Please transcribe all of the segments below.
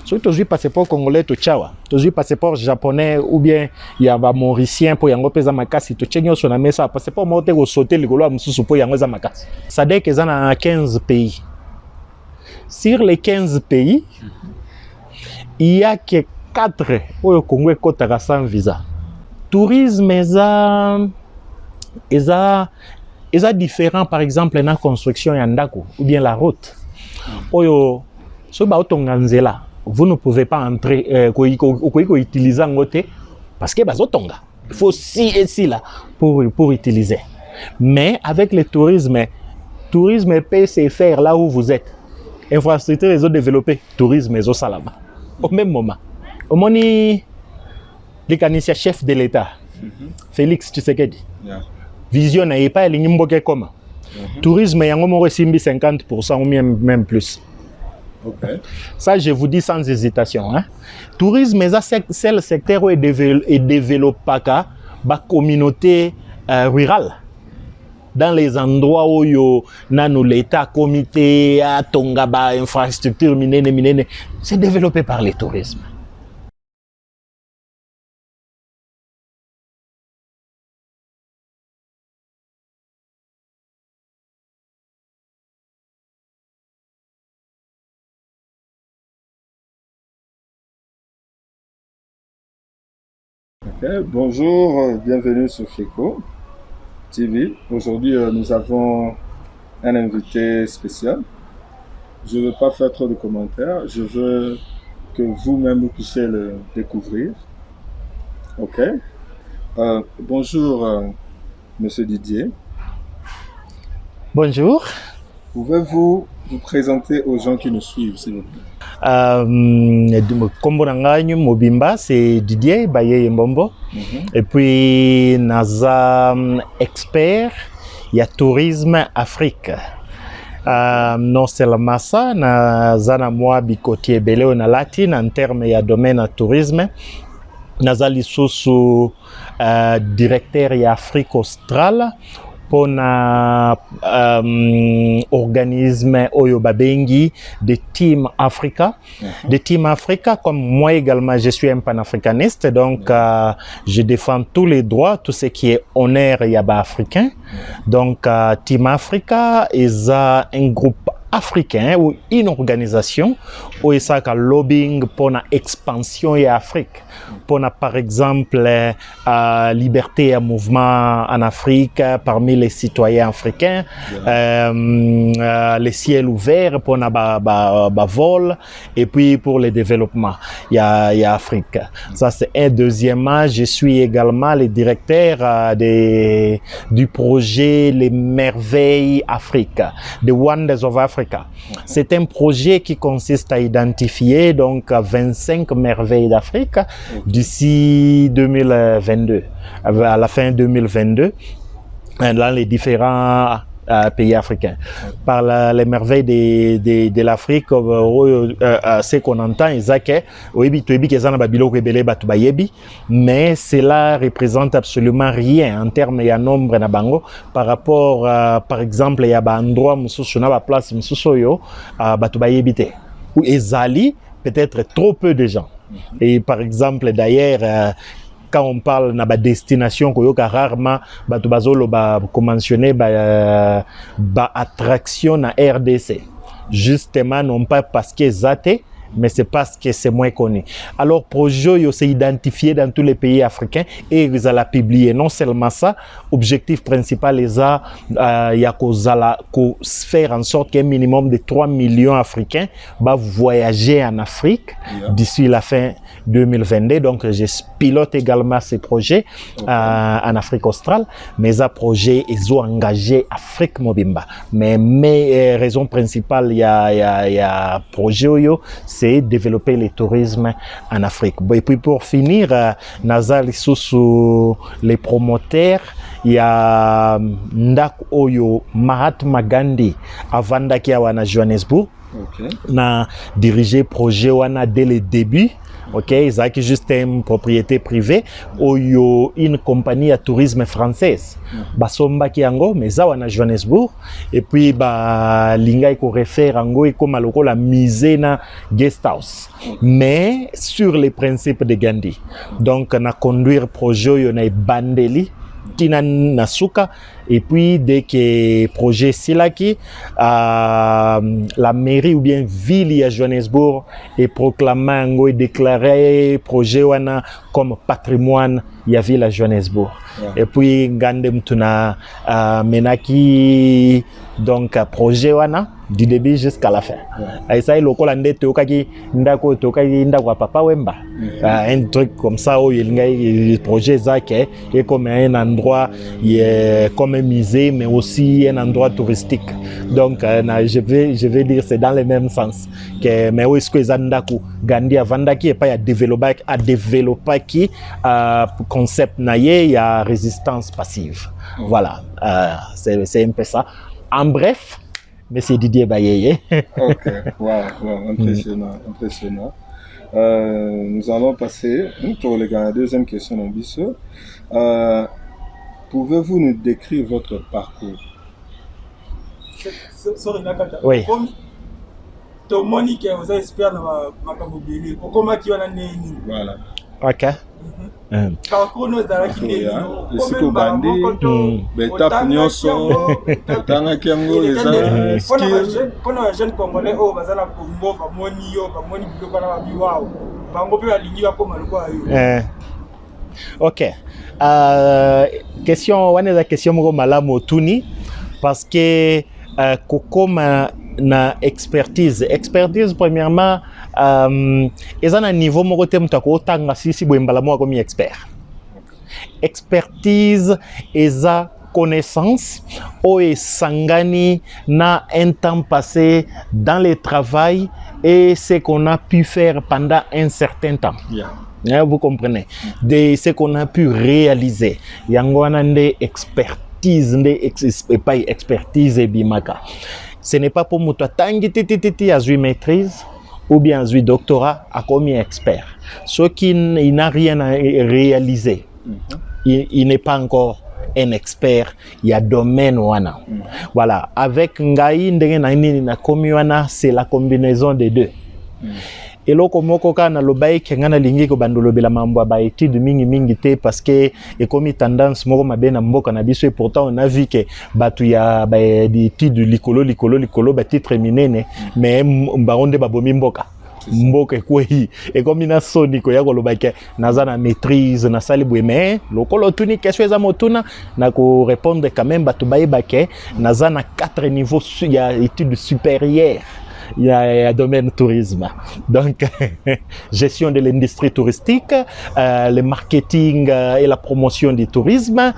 Soit tu as passeport congolais, tu as un passeport japonais ou bien il y a un mauricien pour yango pesa makasi, tu as sur la mesa passeport moté au sauter le golo à mususu pour yango za makasi. Ça dit que ça a 15 pays. Sur les 15 pays, il y a que 4 au Congo kotaka sans visa. Tourisme est différent, par exemple dans la construction yandako ou bien la route. Oyo so ba otonganzela, vous ne pouvez pas entrer utiliser en côté parce que bazotonga. Il faut ci et ci là pour utiliser. Mais avec le tourisme peut se faire là où vous êtes. Infrastructure les autres développées, tourisme et salama. Au même moment. Au moment le canadien chef de l'État, Félix Tshisekedi, vision n'est pas l'ingimboke comme. Tourisme y a 50% ou même plus. Okay. Ça, je vous dis sans hésitation. Hein. Tourisme, c'est le secteur où est développé par la communauté rurale. Dans les endroits où il y a l'État, comité, Tongaba, infrastructure, minene, c'est développé par le tourisme. Okay. Bonjour, bienvenue sur FECO TV. Aujourd'hui, nous avons un invité spécial. Je ne veux pas faire trop de commentaires. Je veux que vous-même vous puissiez le découvrir. Ok. Bonjour, Monsieur Didier. Bonjour. Pouvez-vous vous présenter aux gens qui nous suivent, s'il vous plaît? Kombo Mobimba, c'est Didier Baye Mbombo. Et puis, naza expert, il y a tourisme Afrique. Non seulement ça, naza moi bikotier belé na latine en termes de domaine tourisme. Naza lisusu directeur y Afrique australe. Pour organisme Oyo Babengi de Team Africa. De Team Africa, comme moi également, je suis un panafricaniste, donc je défends tous les droits, tout ce qui est honneur yaba africain. Donc Team Africa est un groupe africain ou une organisation où il y a un lobbying pour l'expansion de l'Afrique. Pour par exemple liberté à mouvement en Afrique parmi les citoyens africains, les ciels ouverts pour le vol et puis pour le développement, il y a Afrique. Ça c'est un. Deuxièmement, je suis également le directeur du projet Les Merveilles Afrique, The Wonders of Africa. C'est un projet qui consiste à identifier donc 25 merveilles d'Afrique d'ici 2022, à la fin 2022, dans les différents pays africains. Par les merveilles de l'Afrique, ce qu'on entend, mais cela représente absolument rien en termes de nombre na bango par rapport par exemple il y a un endroit mususu na ba place mususu yo batu bayebite ou ezali peut-être trop peu de gens. Et par exemple d'ailleurs quand on parle de destination, rarement mentionner attraction na RDC. Justement, non pas parce que c'est mais c'est parce que c'est moins connu. Alors, projet s'est identifié dans tous les pays africains et ils ont publié. Non seulement ça, objectif principal est faire en sorte qu'un minimum de 3 millions d'Africains va voyager en Afrique d'ici la fin 2022. Donc, je pilote également ces projets en Afrique australe. Mais ce projet, ils ont engagé Afrique Mobimba. Mais mes raisons principales, il y a projet, c'est développer le tourisme en Afrique. Et puis pour finir, Nazal sous les promoteurs, il y a Ndak Oyo Mahatma Gandhi avant d'aller à Johannesburg. Na dirigé projet wana dès le début Ok, ça qui juste une propriété privée ou yo une compagnie à tourisme française. Basomba ki yango mais ça wana Johannesburg et puis ba linga ko réfère yango et comme aloko la mise na guest house. Mais sur les principes de Gandhi. Donc na conduire projet yo na bandeli tina nasuka et puis dès que projet silaki la mairie ou bien ville à Johannesburg est proclamé et déclaré projet wana comme patrimoine ya ville à Johannesburg. Et puis gandem tuna menaki donc projet wana du début jusqu'à la fin. Et ça lokola ndete okaki ndako tokaki ndako papa wemba. Un truc comme ça où il y a projet Zake est comme un endroit comme un musée mais aussi un endroit touristique. Donc je vais dire c'est dans le même sens que mais où est-ce que Zandaku Gandhi avandaki et pas à développer qui concept naie il y a résistance passive. Voilà, c'est un peu ça. En bref, Monsieur Didier Bayeye. Ok, wow, impressionnant, impressionnant. Nous allons passer pour la deuxième question d'ambition. Pouvez-vous nous décrire votre parcours? Oui. Voilà. Ok. Esiko bandi beta nyonso tanga kiango eza skill pona jeune congolais o bazala Congo bamoni yo bamoni biloko na biwao bango pe balingi bakoma lokwa yo. Ok. Question wana za question moko malamu tuni parce que kokoma na expertise premièrement eza na niveau moko te mutako tanga sisi boembala mo comme expert. Expertise eza connaissance o esangani na un temps passé dans le travail et ce qu'on a pu faire pendant un certain temps. Vous comprenez? De ce qu'on a pu réaliser. Yango wana nde expertise expertise bimaka. Ce n'est pas pour moi tangi titi azui maîtrise ou bien azui doctorat à comme expert. Ce qui n'a rien à réaliser, il n'est pas encore un expert, il y a domaine wana. Voilà, avec ngai ndenge na nini na komi wana, c'est la combinaison des deux. Et là, comme on a na lobai kengana lingi ko bandolo bela mambo ba étude mingi te parce que et comme tendance moko mabe na mboka na biso et pourtant on a vu que batu ya ba étude likolo ba titre minene mais ba onde ba bomi mboka mboka ko hi et comme ina soni ko ya ko lobai ke naza na maîtrise na sali bwe mais lokolo tuni question eza motuna na ko répondre quand même batu ba ke naza na 4 niveaux ya études supérieures. Il y a domaine tourisme, donc gestion de l'industrie touristique, le marketing et la promotion du tourisme.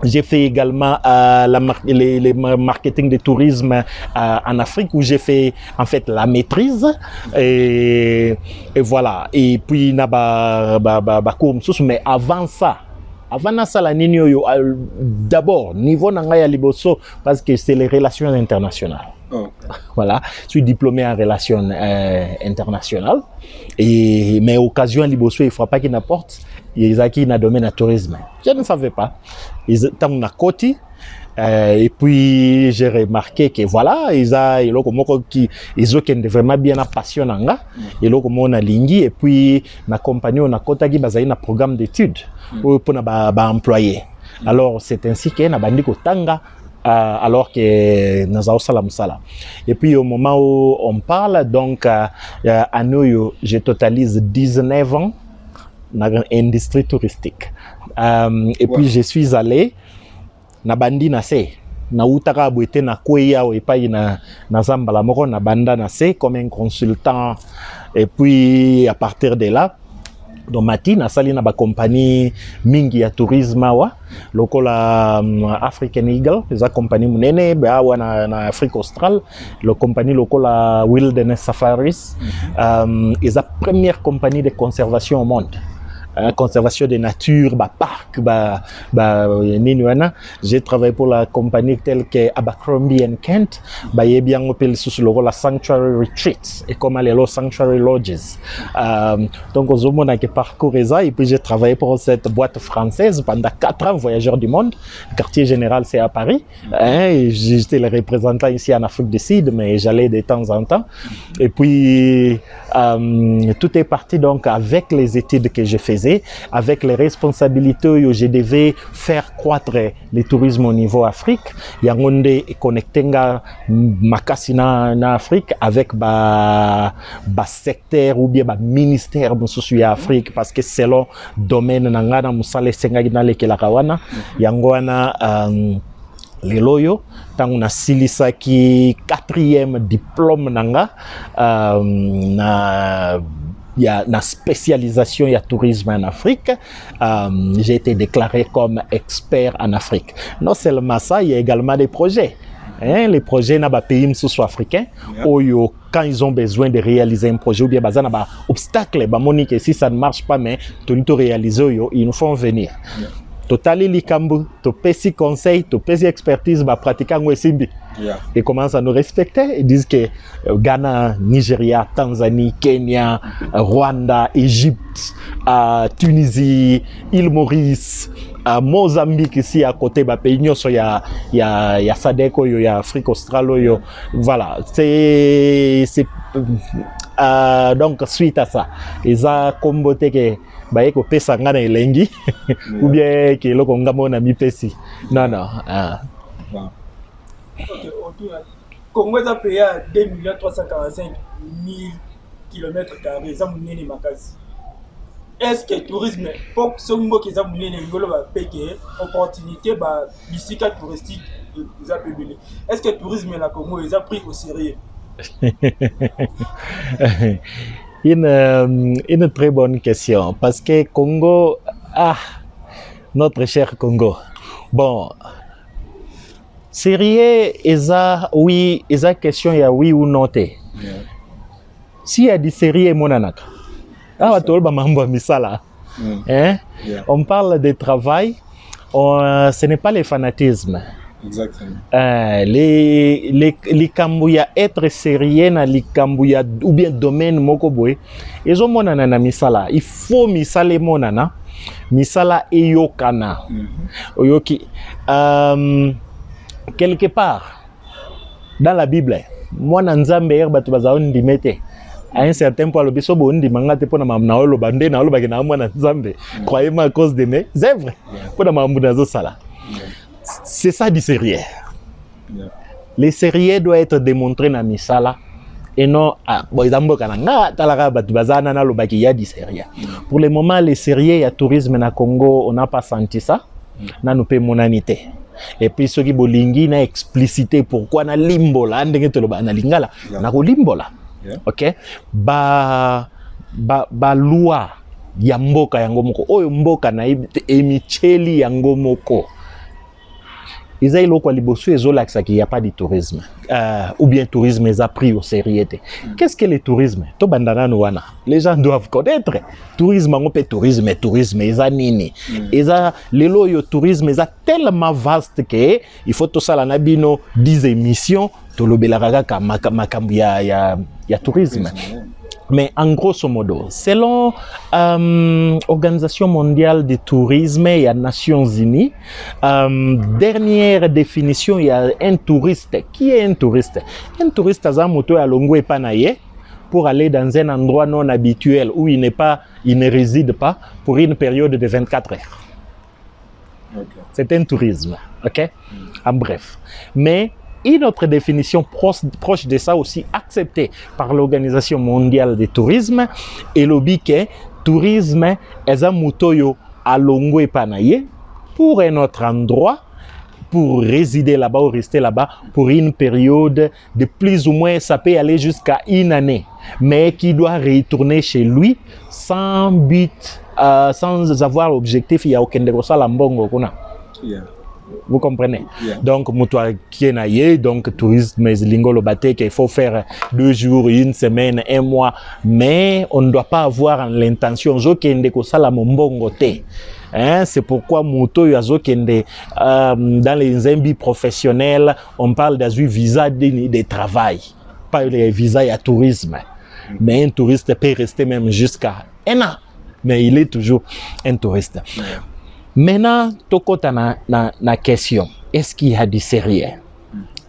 J'ai fait également le marketing du tourisme en Afrique où j'ai fait en fait la maîtrise et voilà. Et puis na ba cours mais avant ça la nini yo d'abord niveau nanga ya liboso parce que c'est les relations internationales. Voilà, je suis diplômé en relations internationales et mais occasion liboso il faut pas qu'il n'apporte ils a qui na domaine de tourisme. Je ne savais pas. Ils étaient na côté et puis j'ai remarqué que voilà ils ont vraiment bien passionnant et là comme on a lingi et puis na compagnie on a kota qui bazali na programme d'études pour na ba employé. Alors c'est ainsi que na bandi ko tanga alors que nous avons salam. Et puis au moment où on parle, donc à nous, je totalise 19 ans dans l'industrie touristique. Et puis je suis allé na bandi na se na utaka boite na kweya ou epai na zambala moko na banda na se comme un consultant. Et puis à partir de là donc mati na sali na ba compagnie mingi ya tourisme wa lokola African Eagle eza compagnie munene ba wana na Afrique australe le compagnie lokola Wilderness Safaris eza première compagnie de conservation au monde conservation de nature, parc, j'ai travaillé pour la compagnie telle que Abercrombie and Kent, il bien appelé sous le rôle la Sanctuary Retreats et comme les Sanctuary Lodges. Donc aux hommes on a parcouru ça et puis j'ai travaillé pour cette boîte française pendant 4 ans, voyageur du monde. Le quartier général c'est à Paris. J'étais le représentant ici en Afrique du Sud, mais j'allais de temps en temps. Et puis tout est parti donc avec les études que je faisais, avec les responsabilités où je devais faire croître le tourisme au niveau Afrique. Yangonde est connecté makasi na Afrique avec secteur ou bien ministère de Afrique parce que selon domaine nangana musale senga na lekela kawana yangwana les loyo tant on a silisaki 4e diplôme nanga na spécialisation ya tourisme en Afrique. J'ai été déclaré comme expert en Afrique. Non seulement ça, il y a également des projets. Les projets dans les pays sous-africains, quand ils ont besoin de réaliser un projet ou bien des obstacles, si ça ne marche pas, mais tout réaliser, ils nous font venir. Totali likambu, to pesi conseil, to pesi expertise, pratiquant simbi. Ils commencent à nous respecter. Ils disent que Ghana, Nigeria, Tanzanie, Kenya, Rwanda, Égypte, Tunisie, île Maurice, Mozambique ici à côté, pays il y a SADC, il y a Afrique australe, voilà. C'est donc suite à ça, ils ont combattu que ko pesa ngana elengi ou bien que loko ngamo na mi pesi non Congo est payé à 2 345 000 km², ça munene makasi. Est-ce que le tourisme, pour ce mot qui est munene ngolo ba peke opportunité ba bisika touristique est-ce que le tourisme na Congo est pris au sérieux? Une très bonne question parce que Congo, notre cher Congo, bon, sérieux, oui, esa question ya oui ou non te. Si y a du sérieux monanaka, misala, on parle de travail, ce n'est pas le fanatisme. Exactement. Les Kambouya être sérieux na les Kambouya ou bien domaine moko boy ils ont monana na misala il faut misale monana misala eyokana oyoki quelque part dans la Bible mwana nzambe yerbatu bazaoni ndimete à un certain point le biso bondi mangate pona mamna olo bande na olo bakina mwana nzambe croyez-moi à cause de mes œuvres pona mamuna zo sala. C'est ça du sérieux. Le sérieux doit être démontré dans Misala et non pour le moment, le sérieux et le tourisme au Congo, on n'a pas senti ça. On n'a pas monanité. Et puis, ceux qui bolingi na explicité pourquoi na limbo là, na lingala, na limbo là. OK? Ba loi ya mboka yango moko. Oyo mboka na emicheli yango moko. Ils ont eu qu'il n'y a pas de tourisme. Ou bien tourisme est pris au sérieux. Qu'est-ce que le tourisme? Les gens doivent connaître. Tourisme, on peut tourisme est nini. Le tourisme est tellement vaste que il faut tout ça la nabino 10 émissions to le belaraga makambu ya tourisme. Mais en grosso modo, selon l'Organisation mondiale du tourisme et les Nations Unies, dernière définition, il y a un touriste. Qui est un touriste? Un touriste a moto à Longo et Panaye pour aller dans un endroit non habituel où il ne réside pas pour une période de 24 heures. Okay. C'est un tourisme, ok? En bref. Mais une autre définition proche de ça aussi acceptée par l'Organisation mondiale du tourisme est le que tourisme est un mutoyo à Longo et Panaye pour un autre endroit, pour résider là-bas ou rester là-bas pour une période de plus ou moins, ça peut aller jusqu'à une année, mais qui doit retourner chez lui sans but, sans avoir objectif, il y a aucun de ça l'ambongo qu'on a. Vous comprenez? Yeah. Donc, Moutoua Kienaye, donc tourisme lingolo bate qu'il faut faire 2 jours, 1 semaine, 1 mois, mais on ne doit pas avoir l'intention zokende ko sala mombongo te. Hein, c'est pourquoi Mouto Yazokende dans les embis professionnels, on parle d'un visa de travail, pas le visa à tourisme. Mais un touriste peut rester même jusqu'à 1 an, mais il est toujours un touriste. Yeah. Maintenant, tokota na question, est-ce qu'il y a du sérieux?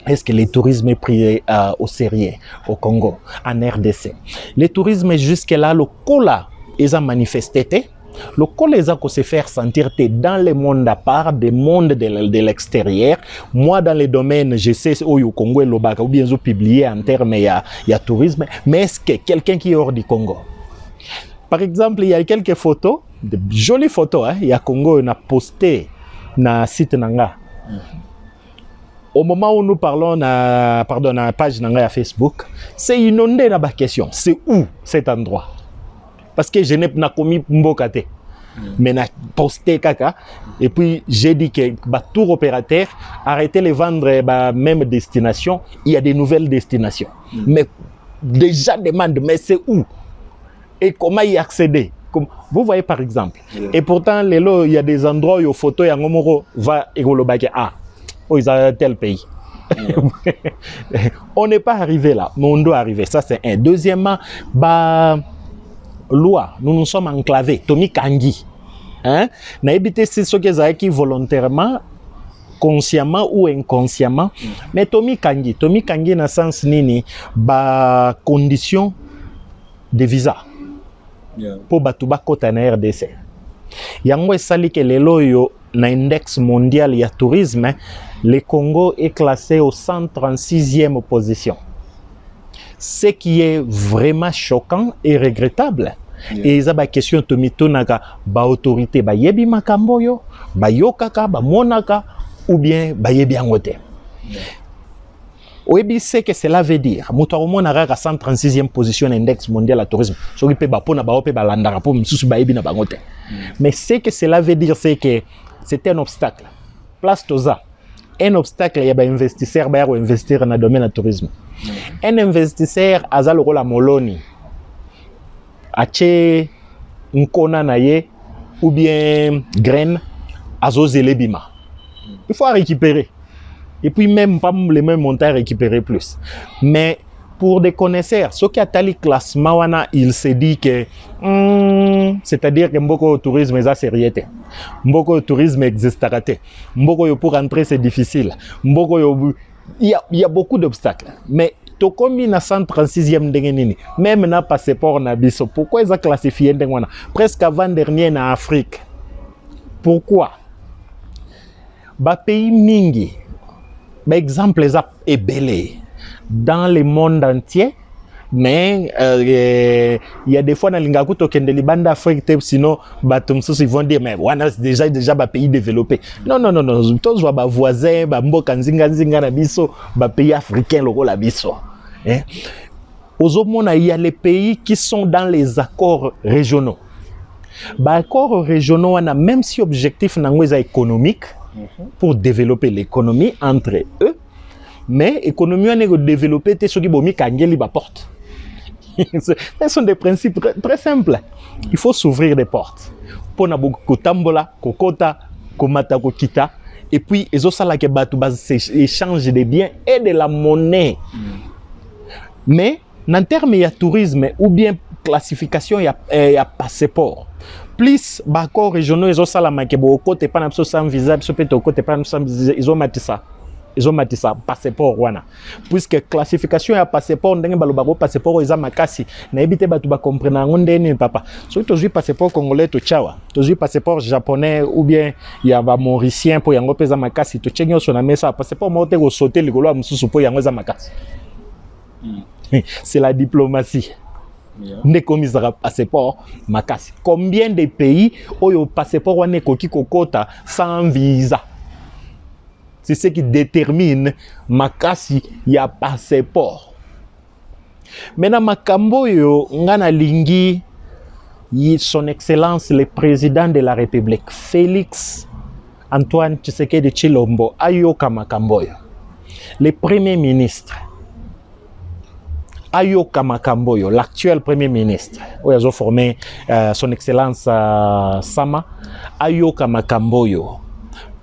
Est-ce que le tourisme est pris au sérieux au Congo, en RDC? Le tourisme jusque-là, le cola, ils ont manifesté. Le cola, ils ont se faire sentir dans le monde à part, des mondes de l'extérieur. Moi, dans les domaines, je sais où au Congo, ou bien ils ont publié en termes de tourisme, mais est-ce que quelqu'un qui est hors du Congo? Par exemple, il y a quelques photos, de jolies photos, hein, il y a Congo, on a posté na site nanga. Au moment où nous parlons na page nanga à Facebook, c'est inondé na ba question. C'est où cet endroit? Parce que je n'ai pas commis mbokate. Mais na posté kaka et puis j'ai dit que tout opérateur arrêtez de vendre même destination, il y a des nouvelles destinations. Mais déjà demande mais c'est où? Et comment y accéder? Comme vous voyez par exemple. Et pourtant, il y a des endroits où les photos y a va et ils ont tel pays. On n'est pas arrivé là, mais on doit arriver. Ça c'est un. Deuxièmement, loi, nous sommes enclavés. Tomi Kangi, hein? Na évité c'est ce qui volontairement, consciemment ou inconsciemment. Mais Tomi Kangi na sens nini, condition de visa. Yeah. Pour batuba kota na RDC. Yango esali ke lelo yo na index mondial ya tourisme, le Congo est classé au 136e position. Ce qui est vraiment choquant et regrettable. Yeah. Et ça ba question tomito naka ba autorité ba yebi makambo yo, ba yokaka ba monaka ou bien ba yebi angote. Yeah. Oui, c'est que cela veut dire. Moutouaromon a 136e position index mondial à tourisme. Mais ce que cela veut dire, c'est que c'est un obstacle. Place Toza. Un obstacle, il y a un investisseur qui va investir dans le domaine du tourisme. Un investisseur a le rôle à Moloni. Ache Nkona naye ou bien graine à Zozelebima. Il faut récupérer. Et puis même pas les mêmes montants à récupérer plus. Mais pour des connaisseurs, ceux qui ont tali classement, il se dit que c'est-à-dire que beaucoup de tourisme est sérieux. Beaucoup de tourisme existe. Beaucoup pour rentrer c'est difficile. Il y a beaucoup d'obstacles. Mais comme il y a 136e même na passeport na biso, pourquoi ils ont classifié presque avant-dernier en Afrique? Pourquoi? Pays mingi. Par exemple, est belé dans le monde entier, mais il y a des fois dans l'Ingakuto qui est banda Afrique, sinon ils vont dire mais voilà déjà pays développé. Non, tous les voisins, pays africains la biso. Aujourd'hui, il y a les pays qui sont dans les accords régionaux. Accords régionaux, même si l'objectif est économique, pour développer l'économie entre eux, mais l'économie on est développée ceux qui bomi kangeli ba porte. Ce sont des principes très simples. Il faut s'ouvrir des portes. Pour na beaucoup tambola, kokota, komata kokita, et puis les autres là que batu échange des biens et de la monnaie. Mais en termes de tourisme ou bien classification, il y a passeport. Plus accords régionaux, ils ont ça la manque beaucoup. T'es pas sans visa, t'es pas sans visa. Ils ont mati ça. Passeport wana. Puisque classification ya passeport, ndenge balobako passeport ils ont makasi. Na ebité batu ba comprendre ngonde ni papa. So tu as passeport congolais to chawa. Tu as passeport japonais ou bien il y a ba mauricien pour yango pesa makasi. Tu chenyo so na mesa passeport mote go sauter likolo ya mususu pour yango za makasi. C'est la diplomatie. Ne commisera passeport makasi. Combien de pays où le passeport wane koki kokota sans visa? C'est ce qui détermine makasi ya passeport. Maintenant makambo yo ngana lingi son excellence le président de la République Félix Antoine Tshisekedi Tshilombo ayoka makamboyo. Le premier ministre ayoka makamboyo, l'actuel premier ministre, où ils ont formé son excellence Sama, ayoka makamboyo.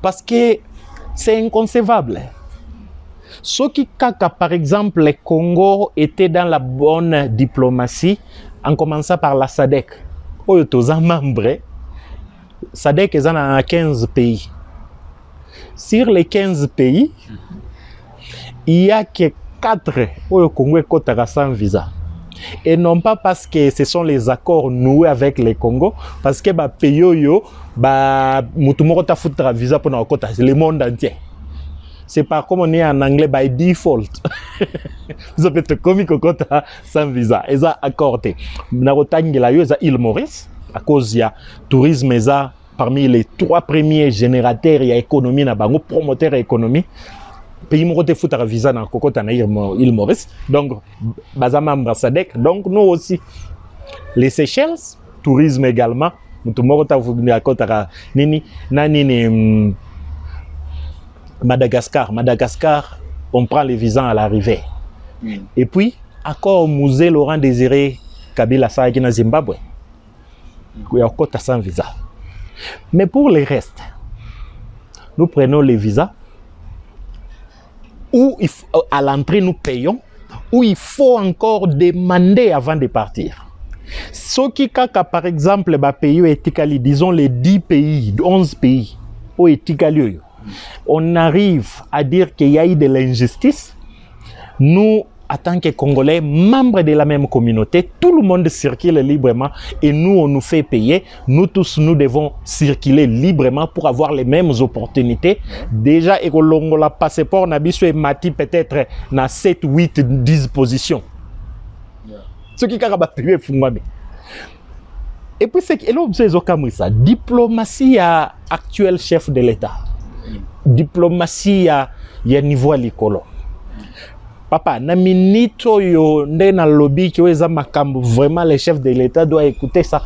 Parce que c'est inconcevable. Ce qui kaka, par exemple, le Congo était dans la bonne diplomatie, en commençant par la SADC. Où ils sont membres, SADC est dans 15 pays. Sur les 15 pays, il n'y a que 4 où le Congo est sans visa. Et non pas parce que ce sont les accords noués avec le Congo, parce que les pays ont visa pour le monde entier. C'est pas comme on est en anglais by default. Vous avez été comique sans visa. Ils ont accordé. Ils ont île Maurice, à cause du tourisme, parmi les 3 premiers générateurs et économie, promoteurs économie. Pays qui fout un visa dans l'île Maurice, donc Bazama Ambassadek, donc nous aussi. Les Seychelles, tourisme également, Madagascar, on prend les visas à l'arrivée. Et puis, accord musée Laurent Désiré Kabila Saraki na Zimbabwe, il y a encore sans visa. Mais pour les restes, nous prenons les visas. Où à l'entrée nous payons, où il faut encore demander avant de partir. Ce qui kaka par exemple pays etikali, disons les 10 pays, 11 pays où etikali, on arrive à dire qu'il y a eu de l'injustice. Nous, en tant que Congolais, membres de la même communauté, tout le monde circule librement et nous, on nous fait payer. Nous tous, nous devons circuler librement pour avoir les mêmes opportunités. Déjà, et le passeport n'a et mati peut-être dans 7, 8, 10 positions. Ce qui est payé fumami. Et puis, c'est que ça. Diplomatie à actuel chef de l'État. Diplomatie à niveau à l'école. Papa, na minito yo nde na lobby qui est makambo, vraiment le chef de l'État doit écouter ça.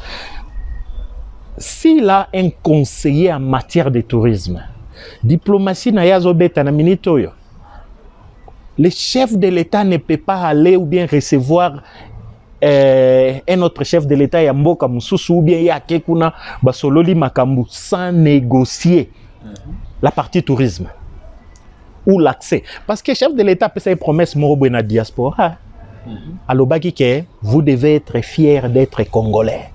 S'il a un conseiller en matière de tourisme, diplomatie na yazo beta na minito yo, le chef de l'État ne peut pas aller ou bien recevoir un autre chef de l'État ya mboka mususu ou bien ya kekuna basololi makambo sans négocier la partie tourisme. Ou l'accès. Parce que le chef de l'État peut faire une promesse dans la diaspora. Alors, vous devez être fiers d'être Congolais.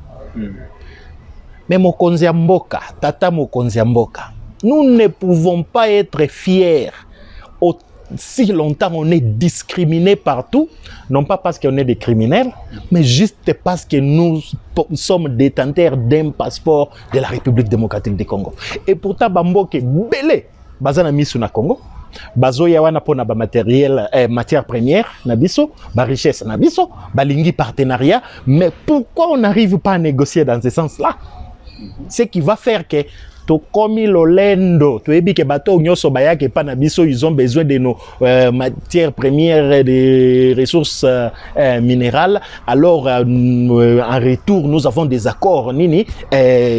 Mais Mokonzi Mboka, Tata Mokonzi Mboka, nous ne pouvons pas être fiers si longtemps on est discriminés partout, non pas parce qu'on est des criminels, mais juste parce que nous sommes détenteurs d'un passeport de la République démocratique du Congo. Et pourtant, Bamboke, belé, bazana misu na Congo. Bazo ya wana pona ba matériel matière première na biso ba richesse na biso ba lingi partenariat, mais pourquoi on n'arrive pas à négocier dans ce sens-là? Ce qui va faire que to komi lolendo to ebi ke bato nyoso bayake pa na biso, ils ont besoin de nos matières premières, des ressources minérales. Alors en retour nous avons des accords nini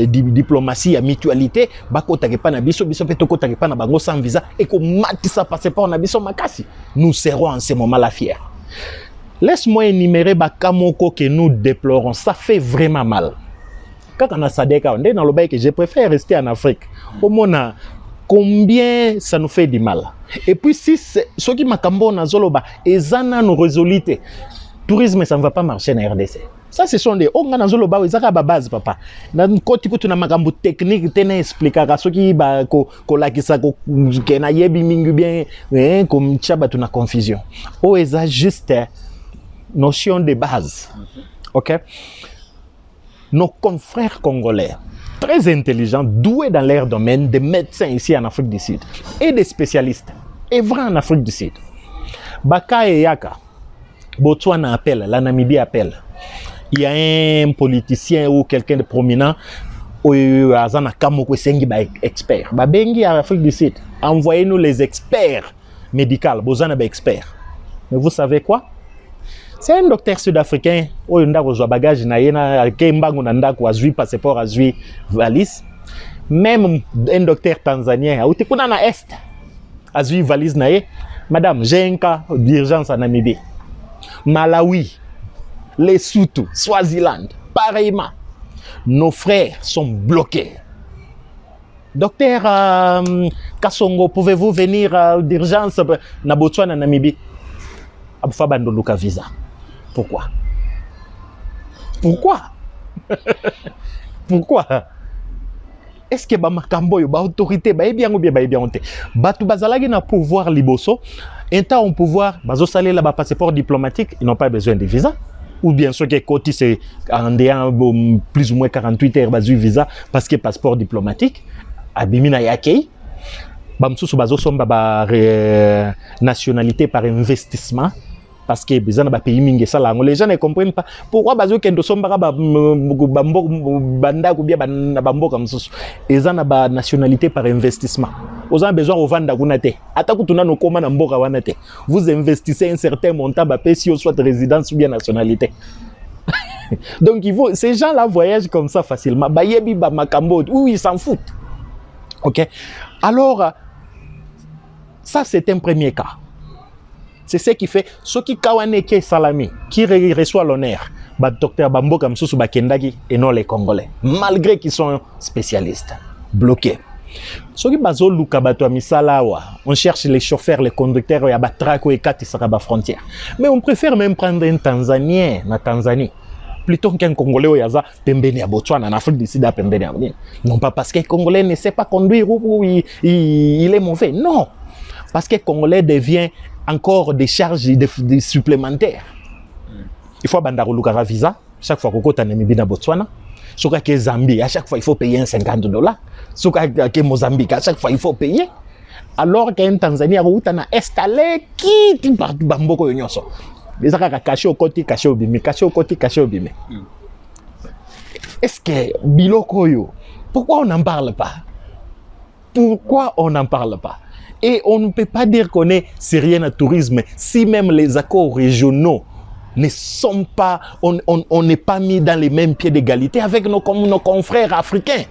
diplomatie à mutualité bakota ke pa na biso biso pe to kota ke pa na bango sans visa et ko matisa passeport na biso makasi. Nous serons en ce moment là fiers. Laisse-moi énumérer bakamoko que nous déplorons, ça fait vraiment mal. Quand on a SADC, on est dans le bail que je préfère rester en Afrique. Au moins, combien ça nous fait du mal. Et puis, si ceux qui m'accambent dans Zoloba, ils ont résoluté. Tourisme, ça ne va pas marcher dans la RDC. Ça, ce sont des... On a dans Zoloba, ils ont la base, papa. Dans le côté où tu as une technique, tu as expliqué à ceux qui bien, comme tu as une confusion. Oh, ils ont juste notion de base. OK? Nos confrères congolais, très intelligents, doués dans leur domaine, des médecins ici en Afrique du Sud, et des spécialistes, œuvrant en Afrique du Sud. Baka et Yaka, Botswana appelle, la Namibie appelle. Il y a un politicien ou quelqu'un de prominent, Azana Kamoko Sengi expert. Babengi en Afrique du Sud, envoyez-nous les experts médicaux, Bozana experts. Mais vous savez quoi? C'est un docteur sud-africain, qui a bagage, qui a passeport, valise. Même un docteur tanzanien, ou kuna na est, a vu valise nae, madame, j'ai un cas d'urgence en Namibie. Malawi, Lesotho, Swaziland, pareillement. Nos frères sont bloqués. Docteur Kasongo, pouvez-vous venir d'urgence na Botswana, Namibie? Aboufa bandoluka visa. Pourquoi? Pourquoi? Pourquoi? Est-ce que bamakambo yo ba autorité ba bien ou bien ba bien honte? Batu bazalagi na pouvoir liboso, un temps on pouvoir bazo saler là ba passeport diplomatique, ils n'ont pas besoin de visa. Ou bien ceux qui côté c'est en déant plus ou moins 48 heures bazu visa parce que passeport diplomatique abimina yakei. Bamsusu bazo somba ba nationalité par investissement. Parce que les gens ne les gens ne comprennent pas pourquoi bazo kendo somba ba banda ou bien bambo comme ça. Les gens na nationalité par investissement. Vous avez besoin de vendre kunate. Ataku tuna no koma na mboka wanate. Vous investissez un certain montant ba si soit résidence ou bien nationalité. Donc il faut ces gens-là voyagent comme ça facilement. Ba yebi ba makambo, oui, ils s'en foutent. OK? Alors ça c'est un premier cas. C'est ce qui fait ce qui kawane ke salami qui reçoit l'honneur ba docteur Bambo comme sous ba kendagi et non les Congolais malgré qu'ils sont spécialistes bloqués. Ce qui bazo luka bato misala wa on cherche les chauffeurs les conducteurs ya ba trako et kati saka ba frontière. Mais on préfère même prendre un Tanzanien na Tanzanie plutôt qu'un Congolais ou yaza pembeni à Botswana en Afrique du Sud à pembeni à Botswana. Non pas parce que Congolais ne sait pas conduire ou il est mauvais. Non. Parce que Congolais devient encore des charges des supplémentaires. Il faut bandaro lukara visa chaque fois que tu as Namibie na Botswana. Soka que Zambie, à chaque fois il faut payer $50. Soka que Mozambique, à chaque fois il faut payer. Alors qu'en Tanzanie, où tu as installé qui partout bamboko yonso. Les gens caché au côté, caché au bimi, caché au côté, caché au bimi. Est-ce que biloko yo, pourquoi on n'en parle pas? Pourquoi on n'en parle pas? Et on ne peut pas dire qu'on est sérieux dans le tourisme si même les accords régionaux ne sont pas, on n'est pas mis dans les mêmes pieds d'égalité avec nos confrères africains.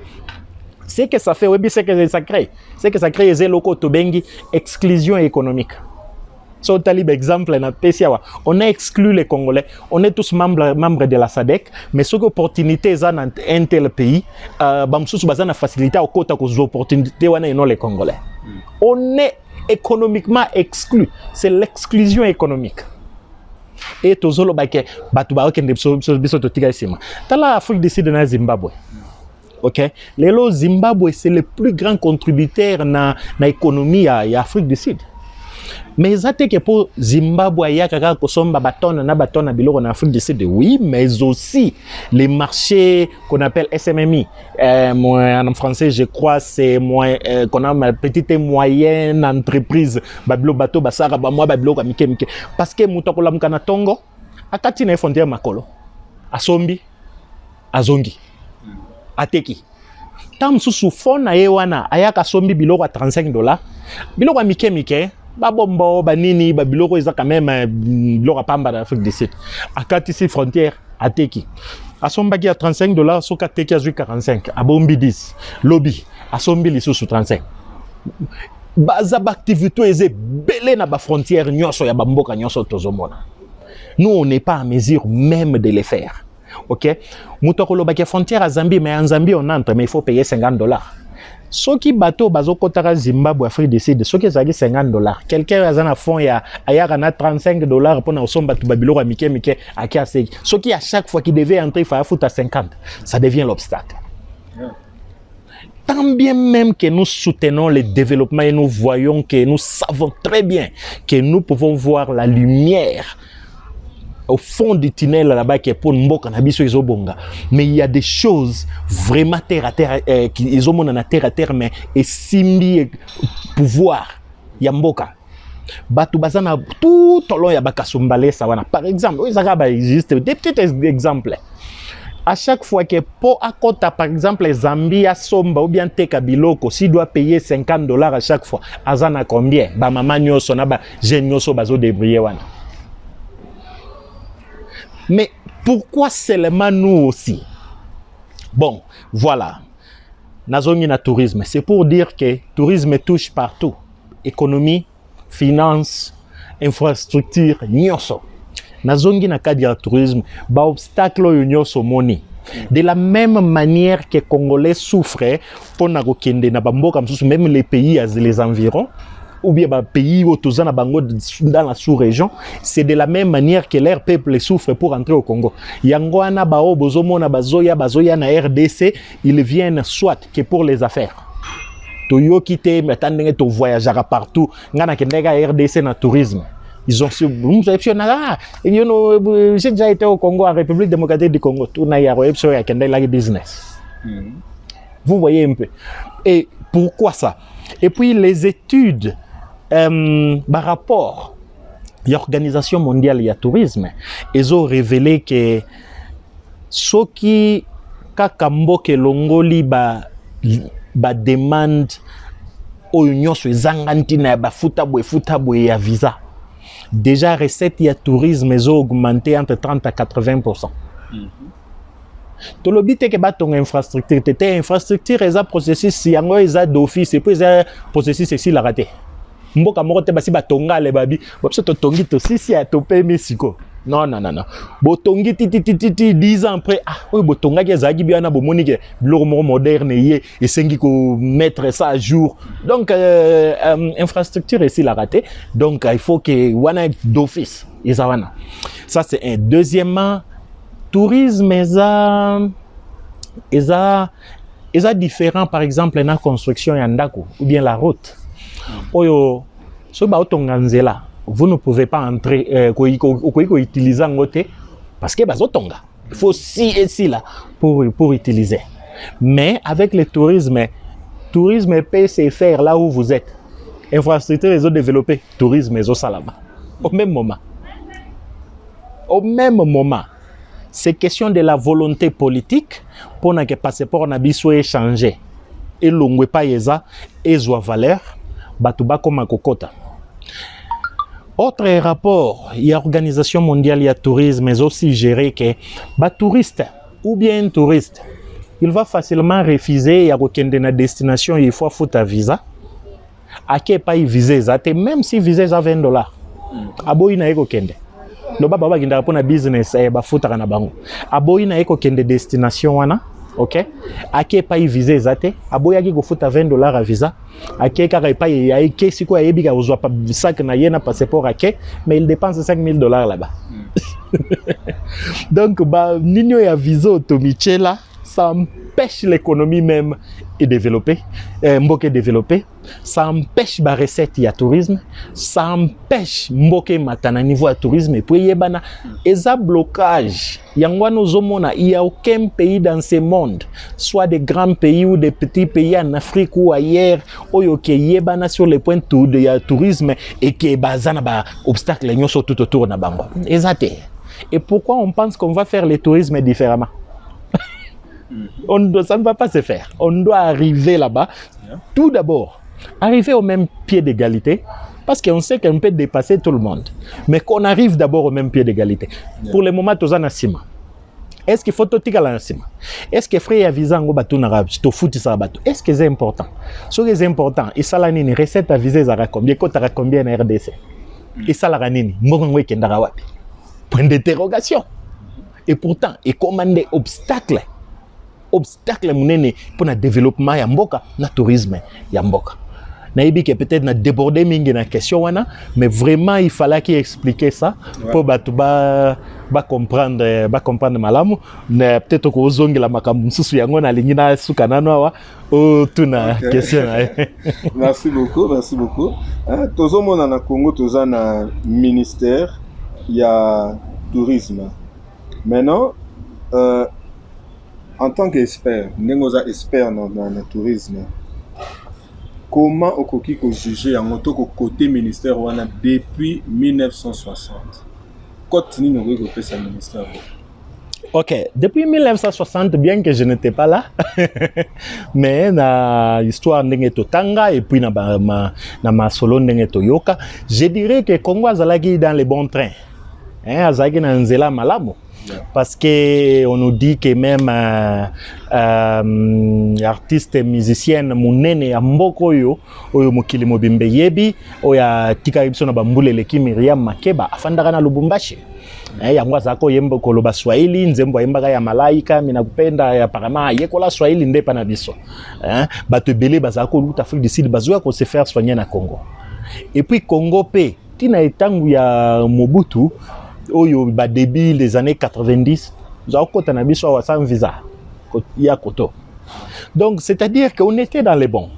C'est que ça fait, oui, c'est que ça crée. C'est que ça crée les locaux tobengi exclusion économique. So, talib exemple, on a exclu les Congolais, on est tous membres de la SADC, mais ce opportunité dans un tel pays, bamsous bazana facilité au côté aux opportunités et non les Congolais. On est économiquement exclu, c'est l'exclusion économique. Et tout zolo bake batuba okende biso to tiga isima. Tala Afrique du Sud na Zimbabwe. OK? Lelo Zimbabwe c'est le plus grand contributeur na économie à Afrique du Sud. Mais zate que pour Zimbabwe ya kaka kosomba batonne na biloko en Afrique du Sud, oui, mais aussi les marchés qu'on appelle SMMI. En français, je crois c'est qu'on a ma petite et moyenne entreprise babilo bato basara ba moi babilo kamike mike parce que mutakola mukana tongo akati na frontière makolo asombi azongi ateki tam susu fona yewana ayaka sombi biloko à $35 biloko mike mike babombo banini babiloko eza quand même biloko pamba dans l'Afrique du Sud akati si frontière ateki asombaki à $35 soka teki à 45 abombi 10 lobby asombi lisusu 35 baza activité eze belé na ba frontière nyonso ya bamboka nyonso tozomona. Nous on n'est pas en mesure même de les faire. OK? Mutokolo ba frontière à Zambie, mais en Zambie on entre mais il faut payer $50. Ceux qui bateau bazo kotara Zimbabwe Afrique du Sud, ceux qui zagi $50. Quelqu'un a un fond ya ayara $35 pour na osomba tu babilo mike mike akiase. Ceux qui à chaque fois qui devait entrer il faut foutre à 50. Ça devient l'obstacle. Yeah. Tant bien même que nous soutenons le développement et nous voyons que nous savons très bien que nous pouvons voir la lumière au fond du tunnel là-bas qui est pour Mboka na biso ezobonga, mais il y a des choses vraiment terre à terre qui ezomona na terre à terre mais et simbi pouvoir ya Mboka batu bazana tout au long ya bakasumbale sawana. Par exemple il existe des petits exemples. À chaque fois que pour à côté par exemple Zambie à Somba ou bien Teka Biloko s'il doit payer $50 à chaque fois azana combien ba mama nyoso na ba jeune nyoso bazo débrouiller wana. Mais pourquoi seulement nous aussi? Bon, voilà. nazongi na tourisme, c'est pour dire que tourisme touche partout. Économie, finance, infrastructure, nyonso. Nazongi na cadre tourisme, ba obstacle oyo nyonso moni. De la même manière que les Congolais souffrent pour n'agokende na bamboka msusu, même les pays les environs, ou bien les pays dans la sous-région, c'est de la même manière que leur peuple souffre pour entrer au Congo. Yangwana bao bozomo na bazoya na RDC, ils viennent soit que pour les affaires. Toyo kite metandenge to voyagera partout, ngana kendega RDC na tourisme. Ils ont j'ai déjà été au Congo, en République démocratique du Congo, tout na business. Vous voyez un peu. Et pourquoi ça? Et puis les études par rapport à l'Organisation mondiale du tourisme, ils ont révélé que ce qui kakambo ke longoli ba demande au union sur zangantina ba futabwe ya visa. Déjà, recettes et tourisme ont augmenté entre 30 à 80%. Tout le but est que ton infrastructure, infrastructure, les processus, si y a d'office, et puis les processus, c'est si la raté. Mboka morote basi batonga le babi, bopso to tongi to si a topé Mexico. Non. Botongi ti 10 ans après, oui botonga ki zagi biana bomoni ke biloko moderne ye et sengi ko mettre ça à jour. Donc infrastructure ici la raté. Donc il faut que wana d'office isawana. Ça c'est un. Deuxièmement, tourisme est différent par exemple na construction ya ndako ou bien la route. Oyo so ba otonganzela, vous ne pouvez pas entrer utiliser en côté parce que bazotonga. Il faut ci et ci là pour utiliser. Mais avec le tourisme peut se faire là où vous êtes. Infrastructure ils ont développé, tourisme ils ont ça là-bas. Au même moment. C'est question de la volonté politique pour que le passeport na biso échangé. Et l'ongwe pa yeza et zoa valeur batuba comme kokota. Autre rapport, il y a l'Organisation mondiale du tourisme, mais aussi géré que touriste ou bien un touriste, il va facilement refuser à une destination, il faut foutre un visa. À quel pays viser ça, même si viser ça $20. Aboyi na eko kende. Le baba ba ginda pona business ba foutre na bango. Aboyi na eko kende destination wana. Ok, à quel pays viser zate, aboya qui go fouta $20 à visa, à quel cas pays ya qui si quoi yebi ka ozoa pas sac na yena passeport à quel, mais il dépense $5,000 là-bas. Donc ba nino ya visa automichela, ça empêche l'économie même et développer, mboke développer, ça empêche ba recette ya tourisme, ça empêche mboke matana niveau ya tourisme et puis yebana eza blocage. Yangwano zomona, il n'y a aucun pays dans ce monde, soit des grands pays ou des petits pays en Afrique ou ailleurs, où il y a sur le point de tourisme et qui est basé sur des obstacles tout autour de Bango. Exactement. Et pourquoi on pense qu'on va faire le tourisme différemment? Ça ne va pas se faire. On doit arriver là-bas. Tout d'abord, arriver au même pied d'égalité. Parce qu'on sait qu'on peut dépasser tout le monde. Mais qu'on arrive d'abord au même pied d'égalité. Pour le moment, tu as un ciment. Est-ce qu'il faut tout un ciment? Est-ce que frère visa en bateau n'arabe, tu fous ça bateau? Est-ce que c'est important? Ce qui est important, et ça la nini recette à viser à combien? Quand tu combien en RDC? Et ça la nini? Mbongo kendara wapi? Point d'interrogation. Et pourtant, et commander obstacle munene pour le développement ya mboka, na tourisme ya mboka. Naïbi que peut-être na débordé mingi na question wana, mais vraiment il fallait qu'il explique ça pour ba comprendre malamu, na peut-être ko zongi la makambu susu yango na lingina sukanano awa o tuna question. Merci beaucoup. Tozo mona na Congo toza na ministère ya tourisme. Maintenant en tant qu'expert, nengoza expert dans le tourisme. Comment okoki ko juger en moto côté ministère wana depuis 1960? Continue no ko pesa ministère. OK, depuis 1960 bien que je n'étais pas là. Mais na histoire ndenge totanga et puis na ma solo ndenge toyoka, je dirais que Congo azalaki dans les bons trains. Azalaki na nzela malamu. Parce qu'on nous dit que même artistes et musiciennes, munene ya mboko yo, oyo mokili mobimbe yebi, oya tika ibiso na bambule leki Miriam Makeba, afandaka na Lubumbashi. Yango azako yembo koloba Swahili, nzembo yembaka ya malaika, minakupenda ya parama yekola Swahili ndepa na biso. Bato ebele bazako luta Afrique du Sud, bazoya ko se faire soigner na Congo. Et puis Congo pe, tina etangu ya Mobutu, oyo ba début des années 90, zako na biso wa sans visa. Ya koto. Donc c'est-à-dire qu'on était dans les bons.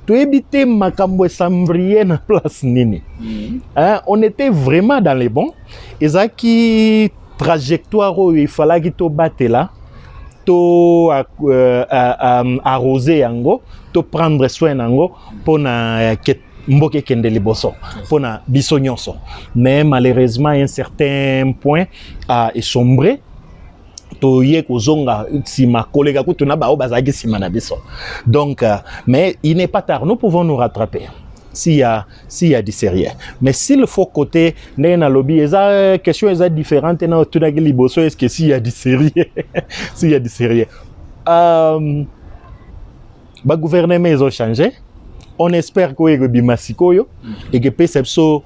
Tu éviter makambo sambrier na place nini. On était vraiment dans les bons. Et ça qui trajectoire où il fallait que tu batte là, to arroser yango, to prendre soin yango pour na mboke kende liboso, pour na biso nyonso. Mais malheureusement, à un certain point, est sombré. Donc, mais il n'est pas tard, nous pouvons nous rattraper s'il y a du sérieux. Mais s'il faut côté n'a lobby, les questions sont différentes. Est-ce que s'il y a du sérieux, s'il y a du sérieux, le gouvernement a changé. On espère que le et que perception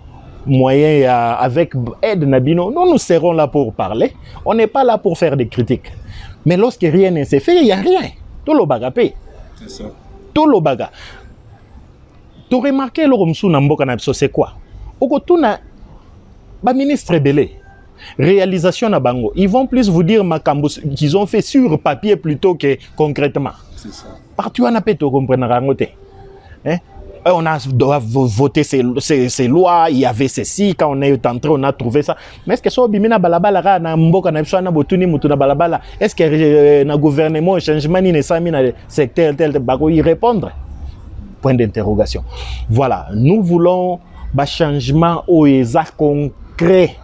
moyen avec aide Nabino, nous serons là pour parler. On n'est pas là pour faire des critiques. Mais lorsque rien ne s'est fait, il n'y a rien. Tout le bagapé. C'est ça. Tout le baga. Tu remarqué le Romsou Namboka Nabso, c'est quoi? Okotuna, ba ministre belé. Réalisation na bango. Ils vont plus vous dire makambo qu'ils ont fait sur papier plutôt que concrètement. C'est ça. Partout en appel, tu comprends rangote. Hein? On a voté ces lois, il y avait ceci, quand on est entré, on a trouvé ça. Mais est-ce que ça bimina balabala na mboka na biso na botuni mutu na balabala, est-ce que na gouvernement changement ni sami na secteur tel bako y répondre? Point d'interrogation. Voilà, nous voulons ba changement au eza concret.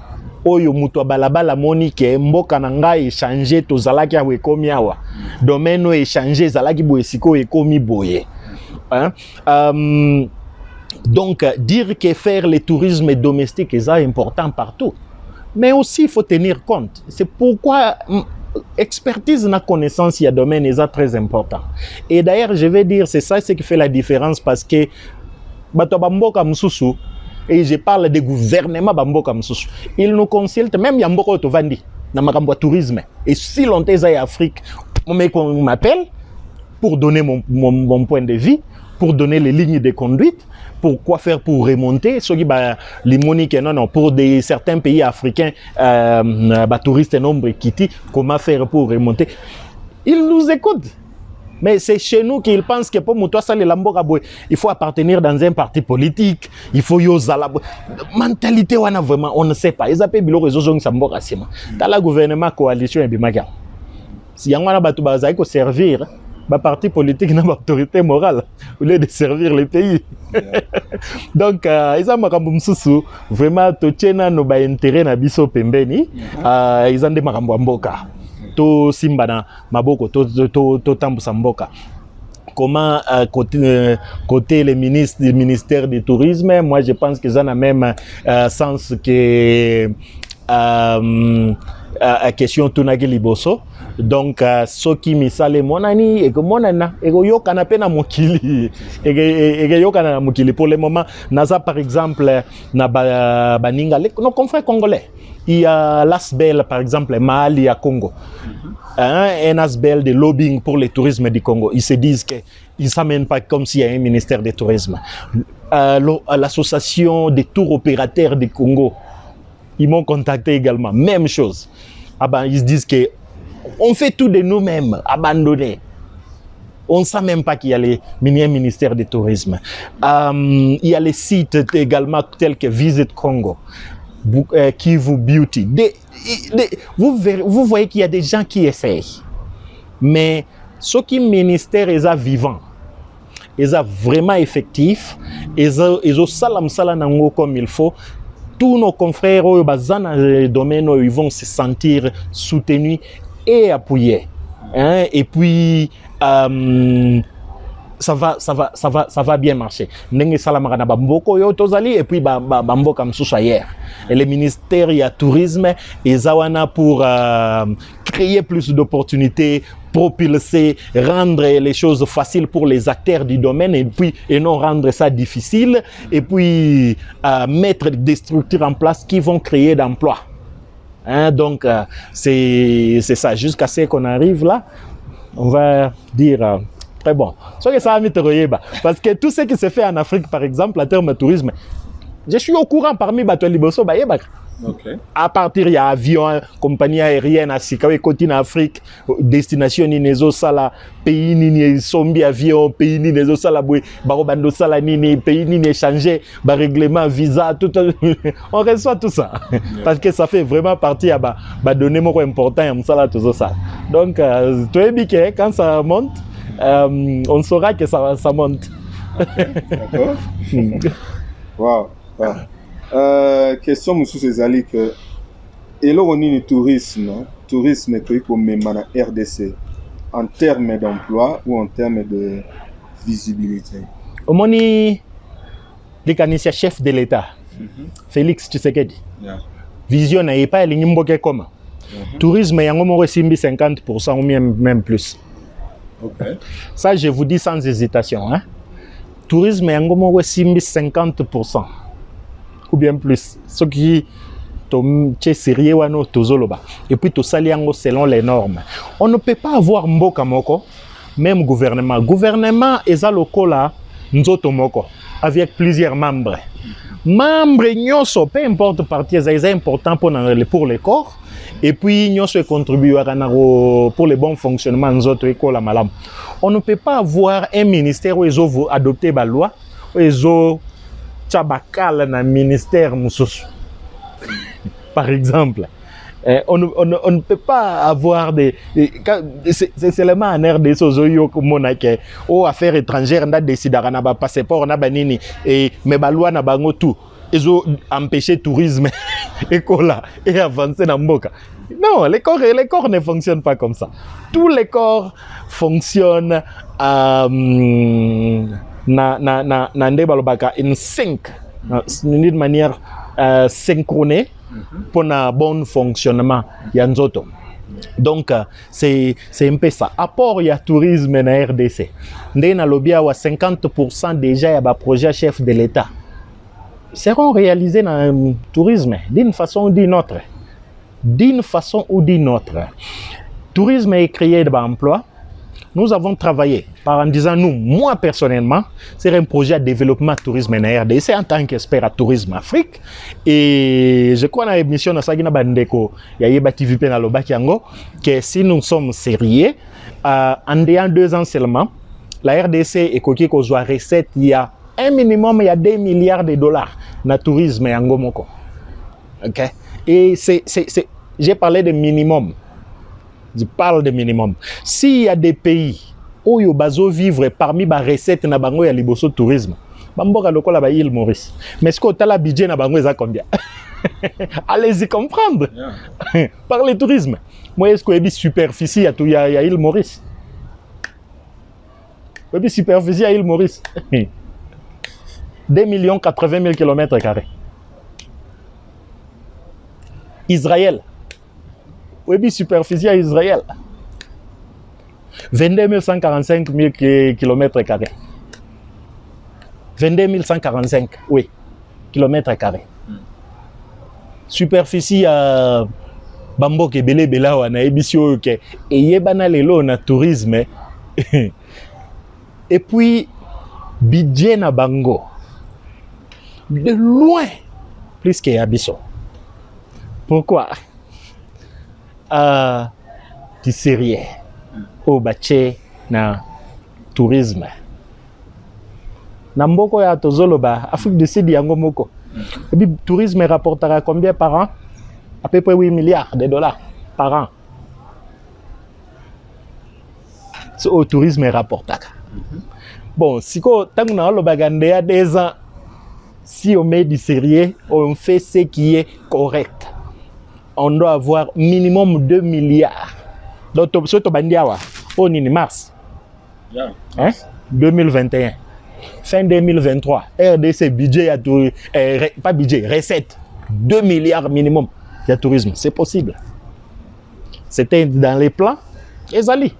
Oyo mutu balabala moni ke mboka na ngai changer to zalaki awe komi awa. Domaine o changer zalaki boesiko e komi boye. Hein? Donc, dire que faire le tourisme domestique est important partout. Mais aussi, il faut tenir compte. C'est pourquoi expertise na connaissance, il y a domaine est très important. Et d'ailleurs, je vais dire, c'est ça ce qui fait la différence parce que Batobamboka Msusu, et je parle des gouvernements Bamboka Msusu, ils nous consultent, même Yamboko Tovandi, dans ma tourisme. Et si longtemps il y a Afrique, on m'appelle pour donner mon point de vue, pour donner les lignes de conduite, pour quoi faire pour remonter, ce qui les moniques non pour certains pays africains, touristes nombreux qui comment faire pour remonter. Ils nous écoutent. Mais c'est chez nous qu'ils pensent que pour moi, il faut appartenir dans un parti politique, il faut yosa la mentalité on a vraiment on ne sait pas. Ils appellent bilo réseau zong samboka sima. Dans la gouvernement coalition et bimaga. Si yangwana batu bazai ko servir parti politique n'a pas autorité morale au lieu de servir le pays. Donc ils ont vraiment tochena no ba intérêt na biso pembeni ils ont des makambo mboka to simba na maboko to tambusa mboka. Comment côté les ministres du ministère du tourisme, moi je pense que ça n'a même sens que question tunagi liboso. Donc ce qui misale monani et que monana et que yo kana pena mokili et que yo kana mokili pour le moment naza par exemple na baninga nos confrères congolais il y a l'ASBEL par exemple Mali à Congo un ASBEL de lobbying pour le tourisme du Congo. Ils se disent que ils s'amènent pas comme s'il y a un ministère du tourisme. L'association des tours opérateurs du Congo, ils m'ont contacté également, même chose. Ah ben, ils se disent que on fait tout de nous-mêmes, abandonnés. On ne sait même pas qu'il y a les ministères du tourisme. Il y a les sites également tels que Visit Congo, Kivu Beauty. Vous voyez qu'il y a des gens qui essayent. Mais ce qui ministère est vivant, est vraiment effectif, est salam comme il faut. Tous nos confrères dans le domaine ils vont se sentir soutenus et appuyés. Hein? Et puis, ça va bien marcher. Ndenge salamaka na bamboko yo tozali et puis bamboka msusu ailleurs. Et le ministère ya tourisme ezawana pour créer plus d'opportunités, propulser, rendre les choses faciles pour les acteurs du domaine et non rendre ça difficile et puis mettre des structures en place qui vont créer d'emplois. Hein, donc c'est ça, jusqu'à ce qu'on arrive là, on va dire très bon. Parce que tout ce qui se fait en Afrique, par exemple, en termes de tourisme, je suis au courant parmi les Liboso. Okay. À partir il y a avion, compagnie aérienne à Sikawe, côté en Afrique, destination Ninezo Sala, pays Nini, Sombi avion, pays Ninezo Sala, Barobando Sala Nini, pays Nini échangé, règlement, visa, tout, on reçoit tout ça. Yeah. Parce que ça fait vraiment partie à donner mon important à tout ça. Donc, tu es biqué, quand ça monte, on saura que ça monte. Okay. D'accord. Wow. Wow. Question monsieur Césali que et là on est le tourisme que comme même en RDC en termes d'emploi ou en termes de visibilité. Au moni les canisiens chef de l'État Félix Tshisekedi vision n'est pas ligne mboke comme tourisme yango mo resimbi 50% ou même plus. Okay. Ça je vous dis sans hésitation hein. Tourisme yango mo resimbi 50%. Ou bien plus. Ce qui est sérieux et puis tout ça selon les normes. On ne peut pas avoir mboka moko, même gouvernement. Gouvernement est à lokola nzoto moko avec plusieurs membres. Membres nyoso, peu importe parti, c'est important pour les corps. Et puis nyoso contribue pour le bon fonctionnement nzoto ekola malam. On ne peut pas avoir un ministère où ils ont adopté la loi, où ils ont Tchabakal na ministère Moussous. Par exemple. On ne peut pas avoir des... C'est seulement en RDC aux affaires étrangères, on a décidé de passeport, on a banini, et mais balwa na bango tout. Ils ont empêché le tourisme et avancer dans Mboka. Non, les corps ne fonctionnent pas comme ça. Tous les corps fonctionnent in sync, d'une manière synchronée pour un bon fonctionnement. Donc, c'est un peu ça. Apport, il y a tourisme dans RDC. Dans lobby, 50% déjà, il y a des projets chefs de l'État. Seront réalisés dans le tourisme d'une façon ou d'une autre. D'une façon ou d'une autre. Tourisme est créé d'emplois. Nous avons travaillé en disant nous, moi personnellement, c'est un projet de développement tourisme en RDC en tant qu'expert à tourisme Afrique. Et je crois dans l'émission de Sagina Bandeko, il y a TVP dans le Bakiango, que si nous sommes sérieux, en 2 ans seulement, la RDC est coquille qu'on soit recette, il y a un minimum, il y a 2 milliards de dollars dans le tourisme en Gomoko. Ok? Et j'ai parlé de minimum. Je parle de minimum. S'il y a des pays où il y a vivre parmi les recettes na bango ya liboso tourisme, bamboka lokola ba île Maurice. Mais est-ce que tu as la budget na bango eza combien? Allez-y comprendre. Yeah. Par le tourisme. Moi est-ce que y a superficie à île Maurice? Il y a superficie à île Maurice. 2 80 000 km². Israël. Oui, superficie à Israël. 22 145 000 km². 22 145, oui, km². Superficie à Bambo Kebele Belawa na Ebisio ke et yebana lelo na tourisme. Et puis budget na bango de loin plus que Abisso. Pourquoi? Du sérieux au bâché na tourisme. Namboko ya tozoloba Afrique du Sud yango moko. Le tourisme rapportera combien par an? À peu près 8 milliards de dollars par an. C'est au tourisme rapportera. Bon, si tant que nous avons 2 ans, si on met du sérieux, on fait ce qui est correct. On doit avoir minimum 2 milliards. Donc, ce que tu as dit, on est mars. Yeah. Hein? 2021. Fin 2023, RDC, budget, pas budget, recette, 2 milliards minimum de tourisme. C'est possible. C'était dans les plans. Et Zali.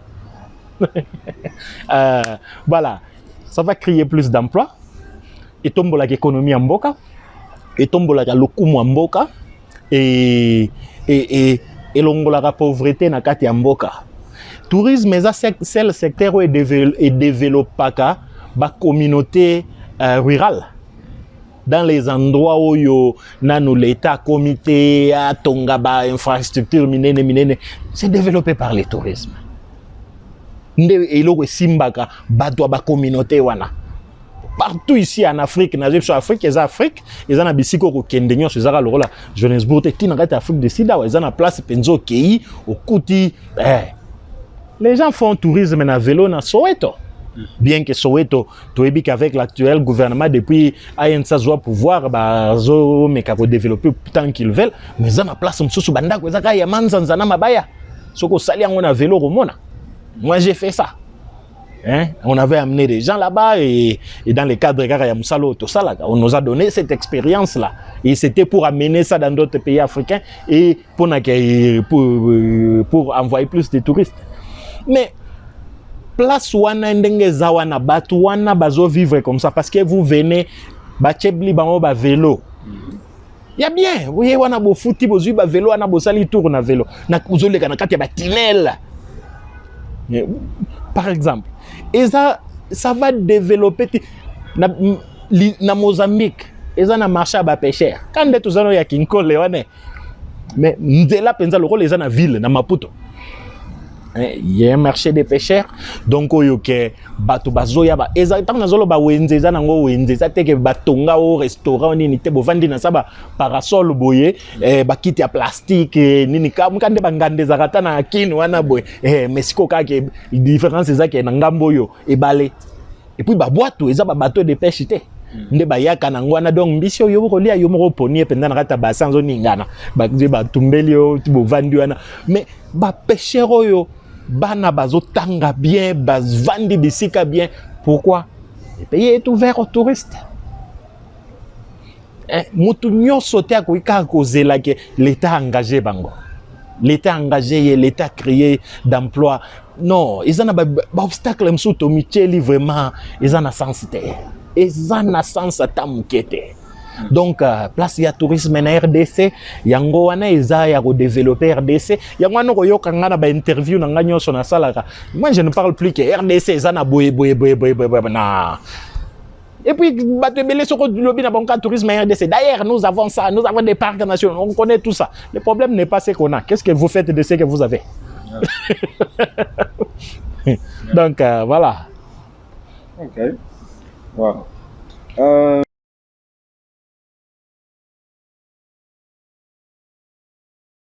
Voilà. Ça va créer plus d'emplois. Et tombe l'économie en boca. Et tombe la lokumu en boca. Et la pauvreté na kati en boca. Tourisme, c'est le secteur où est développé par la communauté rurale. Dans les endroits où l'État, comité, Tongaba, infrastructure, c'est développé par le tourisme. Et là, Simbaka, Badwa, communauté, wana. Partout ici en Afrique, dans l'Afrique, ils ont un bisiko au Kendenyo, ils ont la Johannesburg, ils ont l'Afrique du Sud, ils ont la place Penzo, Kei, au Kouti. Les gens font tourisme à vélo dans Soweto. Bien que Soweto, avec l'actuel gouvernement, depuis Ayensa Zoa pouvoir, mais qu'ils développer tant qu'ils veulent, mais ils ont la place Msusu Bandako, ils ont Yamanzanzana Mabaya. Soko Sali on a vélo Romona. Moi j'ai fait ça. Hein? On avait amené des gens là-bas et dans le cadre de on nous a donné cette expérience-là. Et c'était pour amener ça dans d'autres pays africains et pour envoyer plus de touristes. Mais place wana ndenge zawana batu wana bazo vivre comme ça parce que vous venez bachebli bango ba vélo. Il y a bien, vous voyez wana bo fouti bo zui ba vélo wana bo sali tour na vélo. Na kuzoleka na kati ya ba tunnel. Par exemple, et ça va développer na Mozambique, et ça na marché à pêcheur. Quand tout ça ya Kinkole wana. Mais ndela penza loko les na ville na Maputo. Il y a un marché des pêcheurs, donc il y a bato bazoya ba exactement nazolo ba wenzeza nango wenzeza teke batonga au restaurant ni te bovandi na saba parasol boye ba kiti ya plastique nini ka mukande bangande zakata na kini wana boye mesiko ka ke différence ezake na ngambo yo ebale et puis ba boato eza ba bateau de pêche te nde bayaka nango wana donc mbisi yo kolia yo moko poni ependa na kata basanzo ningana ba tumbeli yo bovandi wana mais ba pêcheur yo bana bazo tanga bien, bas vandi bisika bien. Pourquoi? Le pays est ouvert aux touristes. Mutu nyoso te akoika kozela ke l'État engagé bango. L'État engagé, l'État créé d'emploi. Non, ils ont un obstacle msuto micheli vraiment, ils ont un sens te. Ils ont un sens tamukete. Donc, place ya tourisme na RDC, yango wana eza ya développer RDC. Yango wana koyoka ngana ba interview na nganyo so na salaka. Moi je ne parle plus que RDC eza na boye na. Et puis bato belé soko lobby na banka tourisme RDC. D'ailleurs, nous avons ça, nous avons des parcs nationaux, on connaît tout ça. Le problème n'est pas ce qu'on a. Qu'est-ce que vous faites de ce que vous avez? Donc voilà. OK. Wow.